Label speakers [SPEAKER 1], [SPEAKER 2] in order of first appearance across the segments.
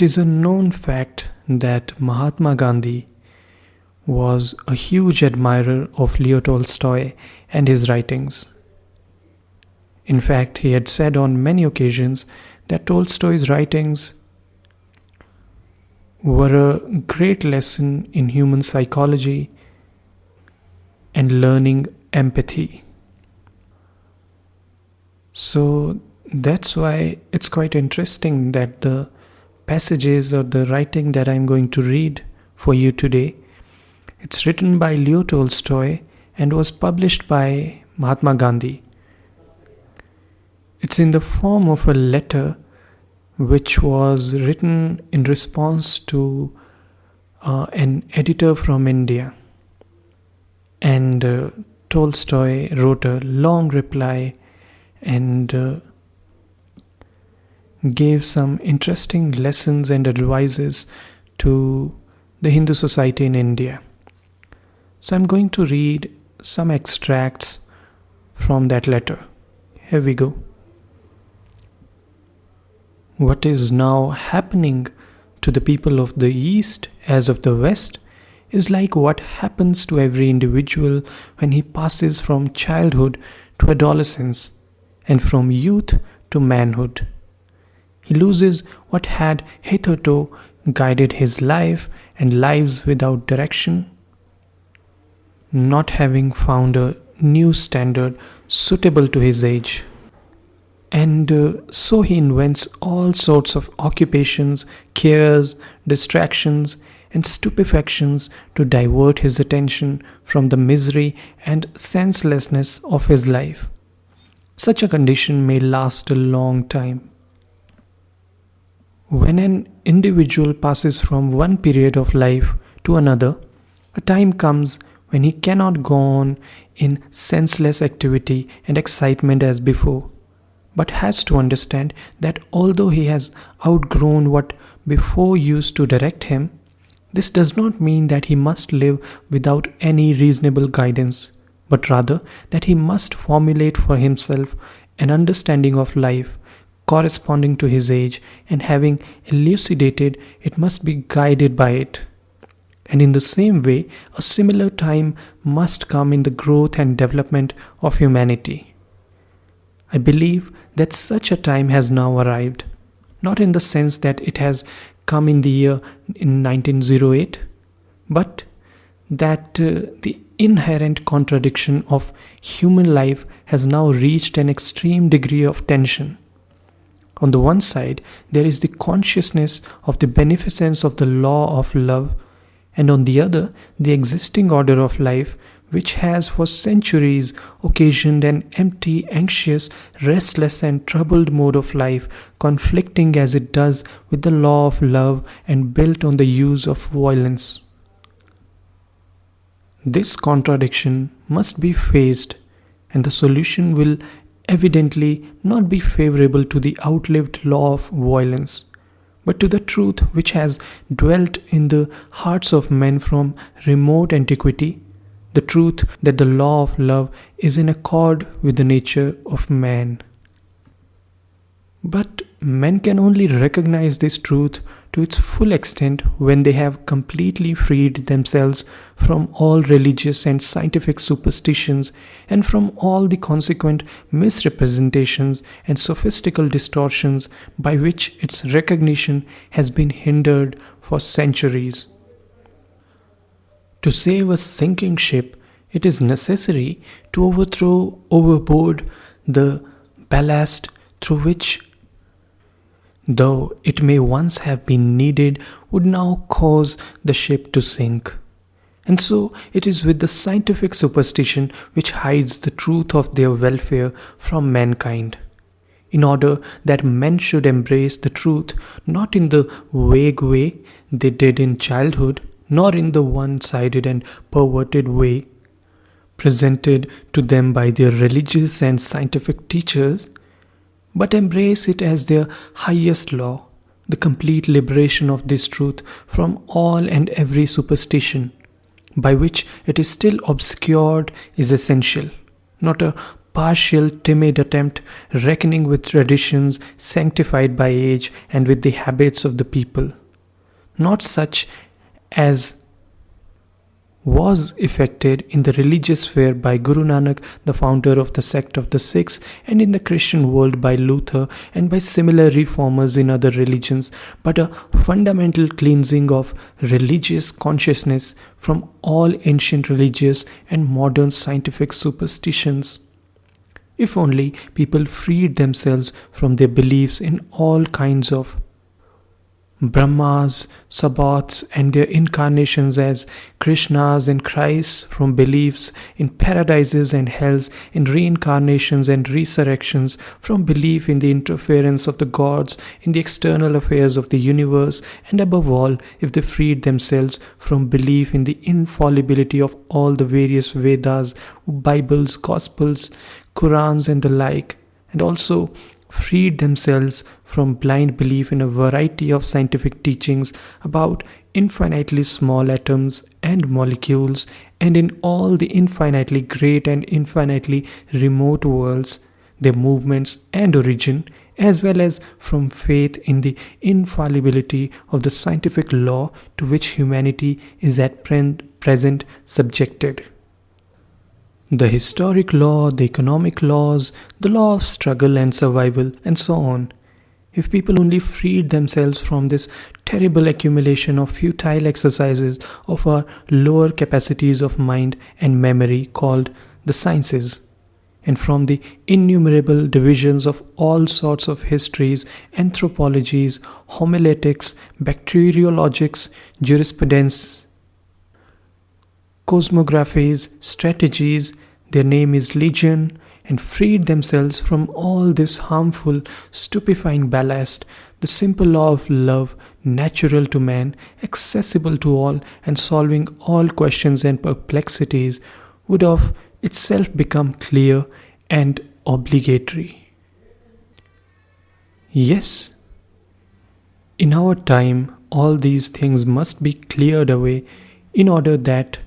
[SPEAKER 1] is a known fact that Mahatma Gandhi was a huge admirer of Leo Tolstoy and his writings. In fact, he had said on many occasions that Tolstoy's writings were a great lesson in human psychology and learning empathy. So that's why it's quite interesting that the passages or the writing that I'm going to read for you today, it's written by Leo Tolstoy and was published by Mahatma Gandhi. It's in the form of a letter which was written in response to an editor from India. And Tolstoy wrote a long reply and gave some interesting lessons and advices to the Hindu society in India. So I'm going to read some extracts from that letter. Here we go. What is now happening to the people of the East as of the West is like what happens to every individual when he passes from childhood to adolescence and from youth to manhood. He loses what had hitherto guided his life and lives without direction, not having found a new standard suitable to his age. And so he invents all sorts of occupations, cares, distractions, and stupefactions to divert his attention from the misery and senselessness of his life. Such a condition may last a long time. When an individual passes from one period of life to another, a time comes when he cannot go on in senseless activity and excitement as before, but has to understand that although he has outgrown what before used to direct him, this does not mean that he must live without any reasonable guidance, but rather that he must formulate for himself an understanding of life corresponding to his age, and having elucidated it must be guided by it. And in the same way, a similar time must come in the growth and development of humanity. I believe that such a time has now arrived, not in the sense that it has come in the year in 1908, but that the inherent contradiction of human life has now reached an extreme degree of tension. On the one side, there is the consciousness of the beneficence of the law of love, and on the other, the existing order of life, which has for centuries occasioned an empty, anxious, restless and troubled mode of life, conflicting as it does with the law of love and built on the use of violence. This contradiction must be faced, and the solution will evidently not be favorable to the outlived law of violence, but to the truth which has dwelt in the hearts of men from remote antiquity, the truth that the law of love is in accord with the nature of man. But men can only recognize this truth to its full extent when they have completely freed themselves from all religious and scientific superstitions and from all the consequent misrepresentations and sophistical distortions by which its recognition has been hindered for centuries. To save a sinking ship, it is necessary to overthrow overboard the ballast through which, though it may once have been needed, would now cause the ship to sink. And so it is with the scientific superstition which hides the truth of their welfare from mankind, in order that men should embrace the truth not in the vague way they did in childhood, nor in the one-sided and perverted way presented to them by their religious and scientific teachers, but embrace it as their highest law, the complete liberation of this truth from all and every superstition, by which it is still obscured, is essential, not a partial, timid attempt reckoning with traditions sanctified by age and with the habits of the people, not such as was effected in the religious sphere by Guru Nanak, the founder of the sect of the Sikhs, and in the Christian world by Luther and by similar reformers in other religions, but a fundamental cleansing of religious consciousness from all ancient religious and modern scientific superstitions. If only people freed themselves from their beliefs in all kinds of Brahmas, Sabbats, and their incarnations as Krishnas and Christs, from beliefs in paradises and hells, in reincarnations and resurrections, from belief in the interference of the gods in the external affairs of the universe, and above all, if they freed themselves from belief in the infallibility of all the various Vedas, Bibles, Gospels, Qurans, and the like, and also freed themselves from blind belief in a variety of scientific teachings about infinitely small atoms and molecules, and in all the infinitely great and infinitely remote worlds, their movements and origin, as well as from faith in the infallibility of the scientific law to which humanity is at present subjected. The historic law, the economic laws, the law of struggle and survival, and so on. If people only freed themselves from this terrible accumulation of futile exercises of our lower capacities of mind and memory called the sciences, and from the innumerable divisions of all sorts of histories, anthropologies, homiletics, bacteriologics, jurisprudence, cosmographies, strategies, their name is legion, and freed themselves from all this harmful, stupefying ballast, the simple law of love, natural to man, accessible to all, and solving all questions and perplexities, would of itself become clear and obligatory. Yes, in our time, all these things must be cleared away in order that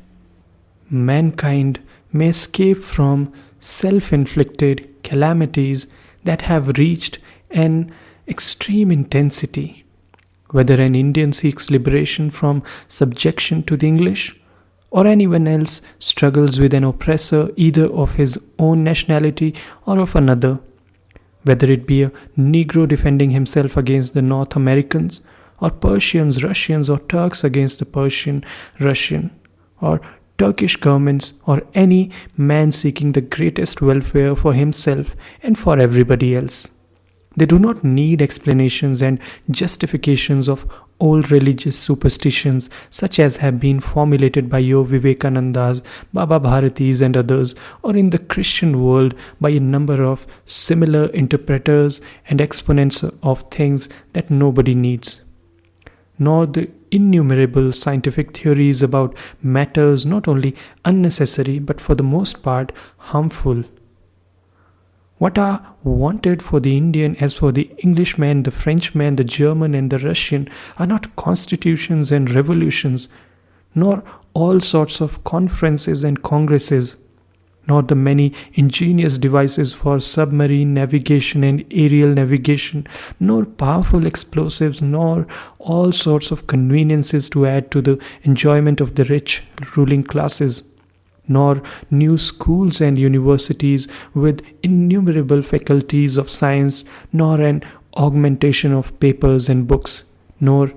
[SPEAKER 1] mankind may escape from self-inflicted calamities that have reached an extreme intensity. Whether an Indian seeks liberation from subjection to the English, or anyone else struggles with an oppressor either of his own nationality or of another, whether it be a Negro defending himself against the North Americans, or Persians, Russians, or Turks against the Persian, Russian, or Turkish governments, or any man seeking the greatest welfare for himself and for everybody else. They do not need explanations and justifications of old religious superstitions such as have been formulated by your Vivekanandas, Baba Bharatis and others, or in the Christian world by a number of similar interpreters and exponents of things that nobody needs, nor the innumerable scientific theories about matters not only unnecessary but for the most part harmful. What are wanted for the Indian as for the Englishman, the Frenchman, the German and the Russian are not constitutions and revolutions, nor all sorts of conferences and congresses, nor the many ingenious devices for submarine navigation and aerial navigation, nor powerful explosives, nor all sorts of conveniences to add to the enjoyment of the rich ruling classes, nor new schools and universities with innumerable faculties of science, nor an augmentation of papers and books, nor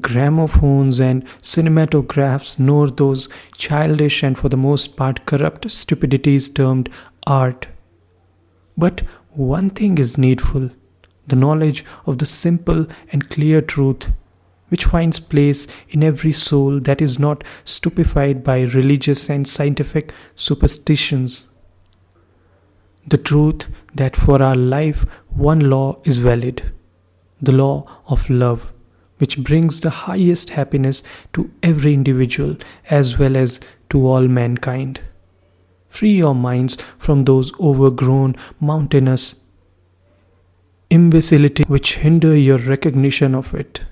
[SPEAKER 1] gramophones and cinematographs, nor those childish and for the most part corrupt stupidities termed art. But one thing is needful, the knowledge of the simple and clear truth, which finds place in every soul that is not stupefied by religious and scientific superstitions. The truth that for our life one law is valid, the law of love, which brings the highest happiness to every individual as well as to all mankind. Free your minds from those overgrown, mountainous imbecility which hinder your recognition of it.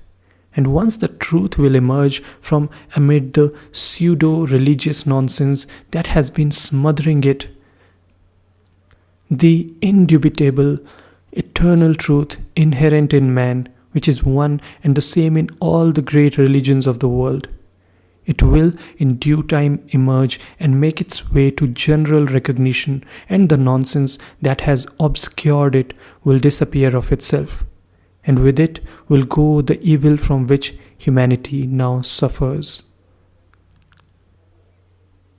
[SPEAKER 1] And once the truth will emerge from amid the pseudo-religious nonsense that has been smothering it, the indubitable, eternal truth inherent in man, which is one and the same in all the great religions of the world. It will in due time emerge and make its way to general recognition, and the nonsense that has obscured it will disappear of itself. And with it will go the evil from which humanity now suffers.